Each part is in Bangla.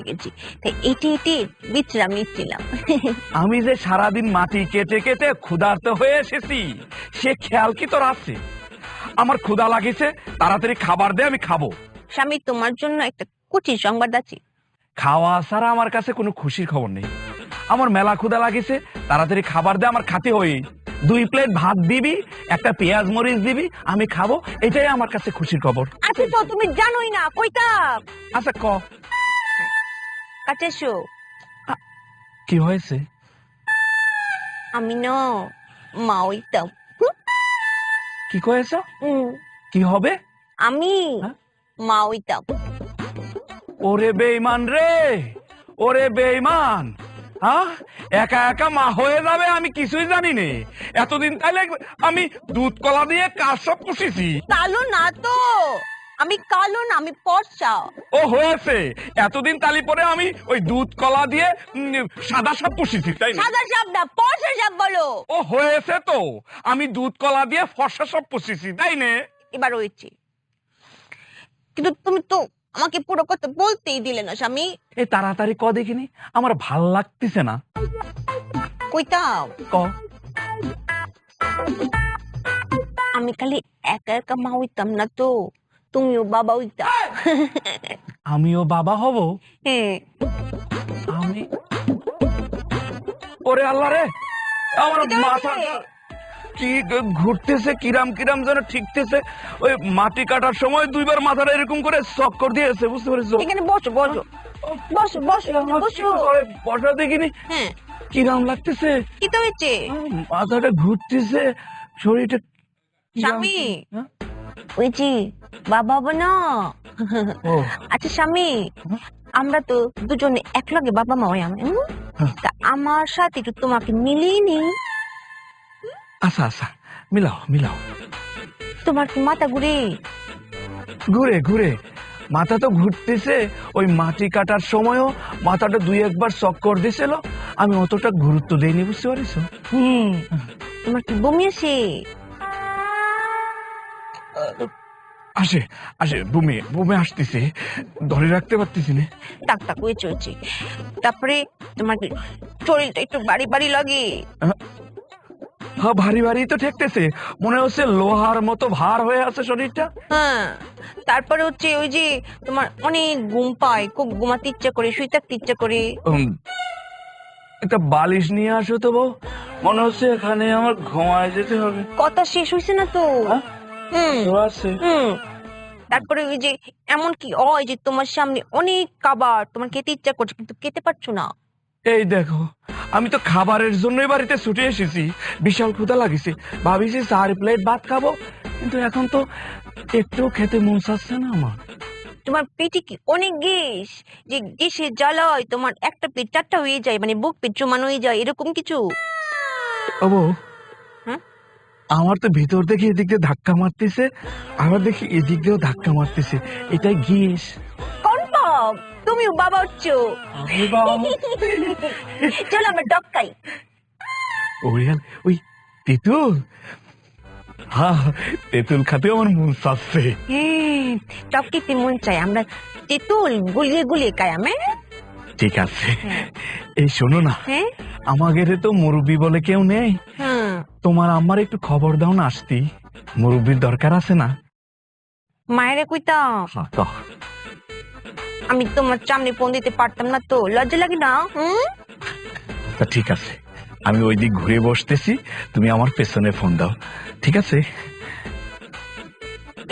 গেছি, তাই এটি এটি বিশ্রাম নিচ্ছিলাম। আমি যে সারাদিন মাটি কেটে কেটে ক্ষুধার্ত হয়ে এসেছি সে খেয়াল কি তোর আছে? আমার ক্ষুধা লাগিছে, তাড়াতাড়ি খাবার দে, আমি খাবো। স্বামী, তোমার জন্য একটা খুশির সংবাদ আছে। খাওয়া ছাড়া আমার কাছে কোনো খুশির খবর নেই। আমার মেলা ক্ষুধা লাগিছে, তাড়াতাড়ি খাবার দে, আমার খাতে হই। 2 প্লেট ভাত দিবি, একটা পেঁয়াজ মরিচ দিবি, আমি খাবো, এটাই আমার কাছে খুশির খবর। আচ্ছা তো তুমি জানোই না কইতা। আচ্ছা ক, কাছে এসো। কি হয়েছে? আমি না মা হইতাম। কি কয়েছ? কি হবে? আমি হ্যাঁ? মা হইতাম। ওরে বেঈমান রে, ওরে বেঈমান। হ্যাঁ, একা একা মা হয়ে যাবে আমি কিছুই জানি নে। এতদিন তাইলে আমি দুধ কলা দিয়ে কাজ সব পুষেছি। কালো না তো, আমি কালো না, আমি ফর্সা। ও হয়েছে, এতদিন তালি পরে আমি ওই দুধ কলা দিয়ে সাদা সাপ পুষেছি, তাই না? সাদা সাপ না, ফর্সা সাপ বলো। ও হয়েছে তো, আমি দুধ কলা দিয়ে ফর্সা সব পুষেছি, তাই না? এবার হয়েছে, কিন্তু তুমি তো আমাকে পুরো কথা বলতেই দিলে না স্বামী। এই তাড়াতাড়ি ক দেখিনি, আমার ভাল লাগতেছে না। কইতাম ক। আমি খালি একা একা মা হইতাম না তো, তুমিও বাবা হইতা। আমিও বাবা হব? হ্যাঁ। আমি, ওরে আল্লাহ রে, আমার মাথা কি ঘুরতেছে, কিরাম কিরাম যেন ঠিকতেছে। ওই মাটি কাটার সময় 2 বার মাথাটা এরকম করে চক্কর দিয়েছে, বুঝতে পেরেছো? এখানে বসো বসো বসো বসো বসো। বসা দেখিনি, হ্যাঁ, কিরাম লাগতেছে, কি তো হয়েছে মাথাটা ঘুরতেছে, শরীরটা স্বামী? ওইছি বাবা হবো না। ও আচ্ছা স্বামী, আমরা তো দুজনে একলগে বাবা মা হই। তা আমার সাথে একটু তোমাকে মিলিয়ে নি। আচ্ছা আচ্ছা, মিলাও মিলাও। তোমার কি মাথা ঘুরে? ঘুরে ঘুরে মাথা তো ঘুরতেছে। ওই মাটি কাটার সময়ও মাথাটা 2-1 বার চক্কর দিছিল, আমি অতটা গুরুত্ব দেইনি, বুঝতে পারিস? তোমার কি বমি আসে? আসে আসে, বমি বমি আসতেছে, ধরে রাখতে পারতেছি না। টাক টাক হয়ে চলছে। তারপরে তোমার কি শরীরটা একটু বাড়ি বাড়ি লাগে? হ্যাঁ, ভারী ভারী তো ঠেকতেছে, মনে হচ্ছে লোহার মতো ভার হয়ে আছে শরীরটা। হ্যাঁ। তারপরে হচ্ছে ওই যে তোমার অনেক ঘুম পায়, খুব ঘুমাতে ইচ্ছা করে, শুয়ে থাকতে ইচ্ছা করে। একটা বালিশ নিয়ে আসো তো বউ, মনে হচ্ছে এখানে আমার ঘুমায় যেতে হবে। কথা শেষ হয়েছে না তো? আছে। তারপরে ওই যে এমন কি হয় যে তোমার সামনে অনেক খাবার, তোমার খেতে ইচ্ছা করছে কিন্তু খেতে পারছো না। এই দেখো, আমি তো খাবারের জন্যই বাড়িতে ছুটে এসেছি, বিশাল ক্ষুধা লাগিছে, ভাবিছি 4 প্লেট ভাত খাবো, কিন্তু এখন তো একটু খেতে মন চাচ্ছে না আমার। তোমার পেটে কি অনেক গ্যাস, যে গ্যাসের জ্বালায় তোমার একটা পেট 4টা হয়ে যায়, মানে বুক পেট জমানো হয়ে যায়, এরকম কিছু? ও বউ, হ্যাঁ, আমার তো ভিতর থেকে এদিক দিয়ে ধাক্কা মারতেছে, আবার দেখি এদিক দিয়েও ধাক্কা মারতেছে, এটাই গ্যাস। কনফার্ম তুমিও বাবা হচ্ছ। চলো আমরা টক খাই। ওই তেঁতুল, হ্যাঁ তেঁতুল খেতে আমার মন চাচ্ছে। টক খেতে মন চাই, আমরা তেঁতুল গুলিয়ে গুলিয়ে খাই। ঠিক আছে, এই শোনো না, আমাদের তো মুরব্বী বলে কেউ নেই, তোমার আমার একটু খবর দাও না, আসতি মুরব্বীর দরকার আছে না? মায়েরা কইতাম আমি তোমার সামনে ফোন দিতে পারতাম না তো, লজ্জা লাগে না? তা ঠিক আছে, আমি ওই দিক ঘুরে বসতেছি, তুমি আমার পেছনে ফোন দাও, ঠিক আছে?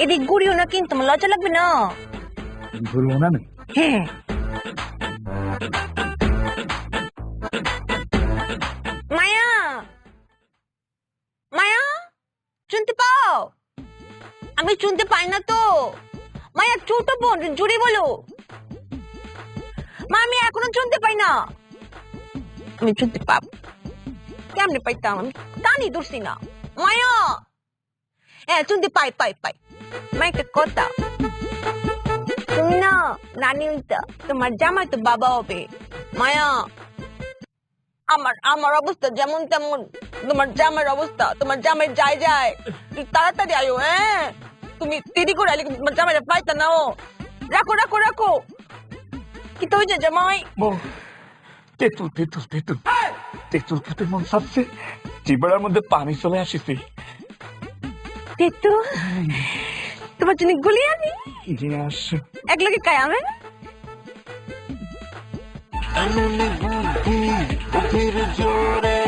এদিক ঘুরিও না কিন্তু, আমার লজ্জা লাগবে না? ঘুরবো না। হ্যাঁ। মায়া, মায়া, শুনতে পাও? আমি শুনতে পাই না তো। মায়া, ছোট বোন, জুড়ে বলো। মা, আমি এখনো শুনতে পাই না। আমি শুনতে পাব কেমনে পাইতাম, আমি কানই ধরছি না। মায়া, হ্যাঁ শুনতে পাই পাই পাই। মা, একটা কথা, তুমি না নানি হইতা, তোমার জামাই তো বাবা হবে। মায়া, আমার অবস্থা যেমন তেমন, তোমার জামাইয়ের অবস্থা, তোমার জামাই যায় যায়, তুই তাড়াতাড়ি আয়ো। হ্যাঁ, তুমি দেরি করে আইলে তোমার জামাইরা পাইতা না। ও রাখো রাখো রাখো। কি তো হয়েছে জামাই? বউ, তেঁতুল তেঁতুল তেঁতুল তেঁতুল খেতে মন চাচ্ছে, জিবাড়ার মধ্যে পানি চলে আসিছে। তেতু তোমার জন্য গুলি আনি নিয়ে আসো। এক লগে কায়ামে আনুনে বুদ্ধি, বুদ্ধির জোরে